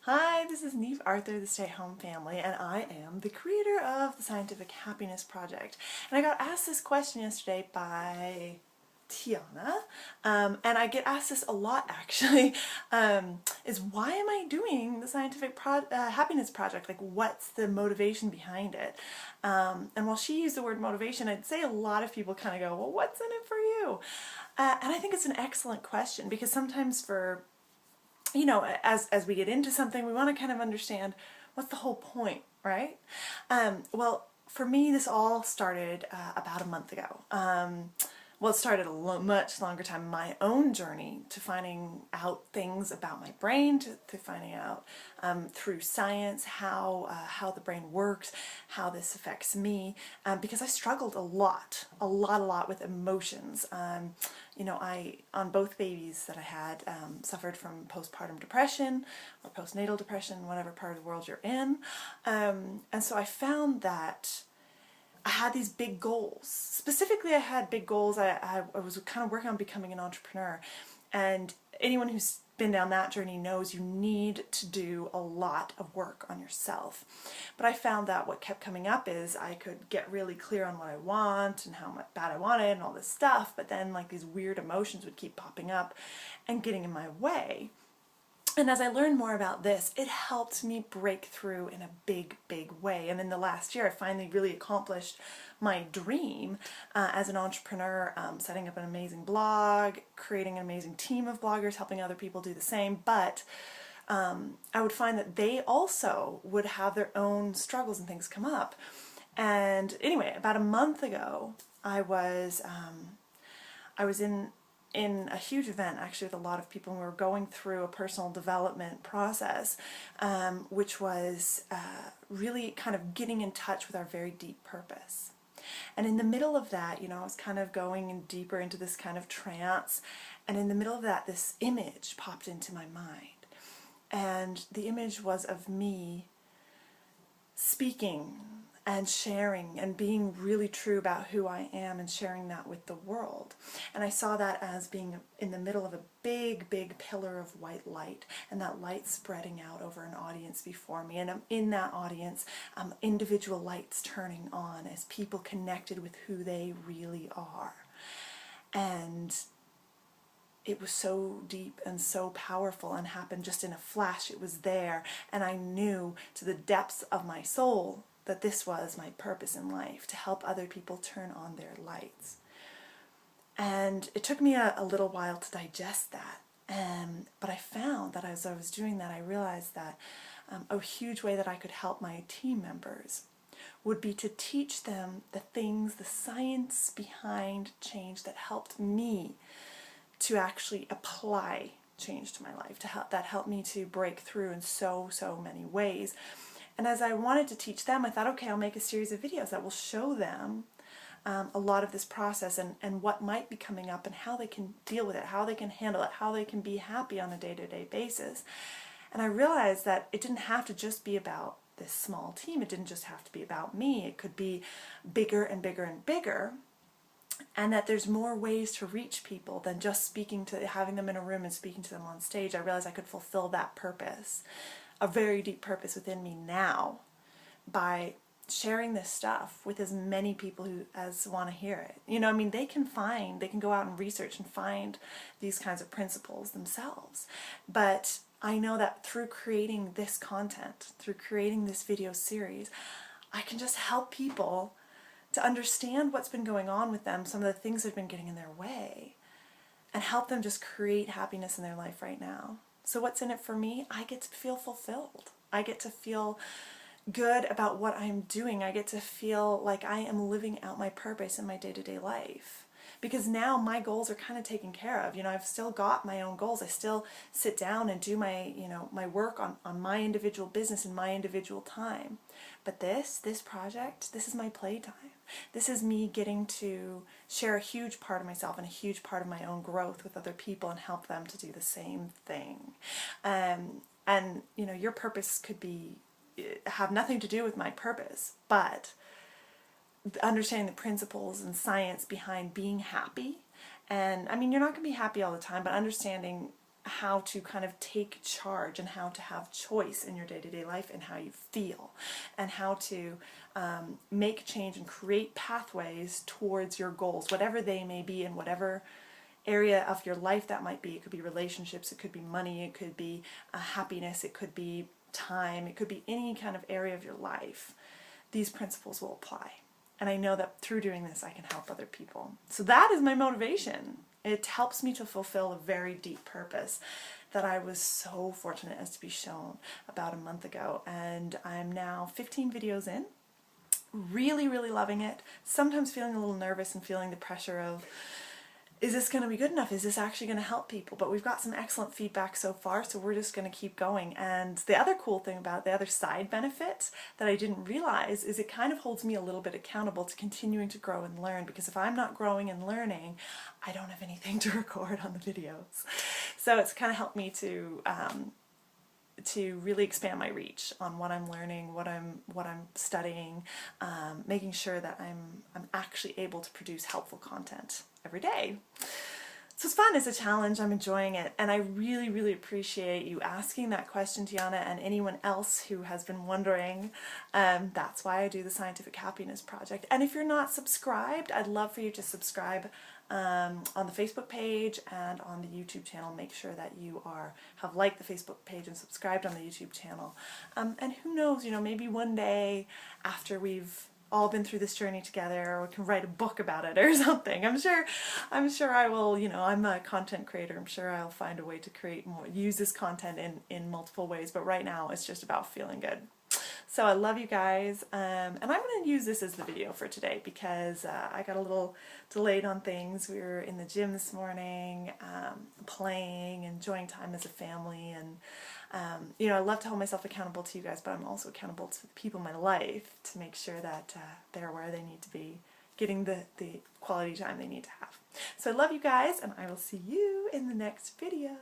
Hi, this is Neve Arthur, the Stay-at-Home Family, and I am the creator of the Scientific Happiness Project. And I got asked this question yesterday by Tiana, and I get asked this a lot actually, is why am I doing the Scientific Happiness Project? Like, what's the motivation behind it? And while she used the word motivation, I'd say a lot of people kind of go, well, what's in it for you? And I think it's an excellent question because sometimes for as we get into something, we want to kind of understand what's the whole point, right? Well, for me, this all started about a month ago. Well, it started a much longer time, my own journey to finding out things about my brain, to finding out through science how the brain works, how this affects me, because I struggled a lot with emotions. I, on both babies that I had, suffered from postpartum depression or postnatal depression, whatever part of the world you're in. And so I found that I had these big goals. Specifically, I had big goals. I was kind of working on becoming an entrepreneur. And anyone who's been down that journey knows you need to do a lot of work on yourself. But I found that what kept coming up is I could get really clear on what I want and how bad I want it and all this stuff, but then like these weird emotions would keep popping up and getting in my way. And as I learned more about this, it helped me break through in a big, big way. And in the last year, I finally really accomplished my dream as an entrepreneur, setting up an amazing blog, creating an amazing team of bloggers, helping other people do the same. But I would find that they also would have their own struggles and things come up. And anyway, about a month ago, I was in a huge event actually with a lot of people, and we were going through a personal development process, which was really kind of getting in touch with our very deep purpose. And in the middle of that, I was kind of going in deeper into this kind of trance, and in the middle of that, this image popped into my mind. And the image was of me speaking and sharing and being really true about who I am and sharing that with the world. And I saw that as being in the middle of a big, big pillar of white light, and that light spreading out over an audience before me. And in that audience, individual lights turning on as people connected with who they really are. And it was so deep and so powerful and happened just in a flash. It was there, and I knew to the depths of my soul that this was my purpose in life, to help other people turn on their lights. And it took me a little while to digest that, but I found that as I was doing that, I realized that a huge way that I could help my team members would be to teach them the things, the science behind change that helped me to actually apply change to my life, that helped me to break through in so many ways. And as I wanted to teach them, I thought, okay, I'll make a series of videos that will show them a lot of this process and what might be coming up and how they can deal with it, how they can handle it, how they can be happy on a day-to-day basis. And I realized that it didn't have to just be about this small team. It didn't just have to be about me. It could be bigger and bigger and bigger. And that there's more ways to reach people than just having them in a room and speaking to them on stage. I realized I could fulfill that purpose, a very deep purpose within me now, by sharing this stuff with as many people as want to hear it. They can go out and research and find these kinds of principles themselves. But I know that through creating this content, through creating this video series, I can just help people to understand what's been going on with them, some of the things that have been getting in their way, and help them just create happiness in their life right now. So what's in it for me? I get to feel fulfilled. I get to feel good about what I'm doing. I get to feel like I am living out my purpose in my day-to-day life. Because now my goals are kind of taken care of. I've still got my own goals. I still sit down and do my, my work on my individual business in my individual time. But this project, this is my playtime. This is me getting to share a huge part of myself and a huge part of my own growth with other people and help them to do the same thing. And your purpose could have nothing to do with my purpose, but understanding the principles and science behind being happy. And you're not going to be happy all the time, but understanding how to kind of take charge and how to have choice in your day-to-day life and how you feel, and how to make change and create pathways towards your goals, whatever they may be, in whatever area of your life that might be. It could be relationships, it could be money, it could be happiness, it could be time, it could be any kind of area of your life. These principles will apply. And I know that through doing this, I can help other people. So that is my motivation. It helps me to fulfill a very deep purpose that I was so fortunate as to be shown about a month ago. And I'm now 15 videos in, really, really loving it. Sometimes feeling a little nervous and feeling the pressure of, is this going to be good enough? Is this actually going to help people? But we've got some excellent feedback so far, so we're just going to keep going. And the other cool thing about it, the other side benefit that I didn't realize, is it kind of holds me a little bit accountable to continuing to grow and learn, because if I'm not growing and learning, I don't have anything to record on the videos. So it's kind of helped me to really expand my reach on what I'm learning, what I'm studying, making sure that I'm actually able to produce helpful content every day. So it's fun, it's a challenge, I'm enjoying it, and I really, really appreciate you asking that question, Tiana, and anyone else who has been wondering. That's why I do the Scientific Happiness Project. And if you're not subscribed, I'd love for you to subscribe on the Facebook page and on the YouTube channel. Make sure that you have liked the Facebook page and subscribed on the YouTube channel. And who knows, maybe one day after we've all been through this journey together, we can write a book about it or something. I'm sure I will, I'm a content creator. I'm sure I'll find a way to create more, use this content in multiple ways, but right now it's just about feeling good. So I love you guys, and I'm going to use this as the video for today because I got a little delayed on things. We were in the gym this morning, playing, enjoying time as a family, and I love to hold myself accountable to you guys, but I'm also accountable to the people in my life to make sure that they're where they need to be, getting the quality time they need to have. So I love you guys, and I will see you in the next video.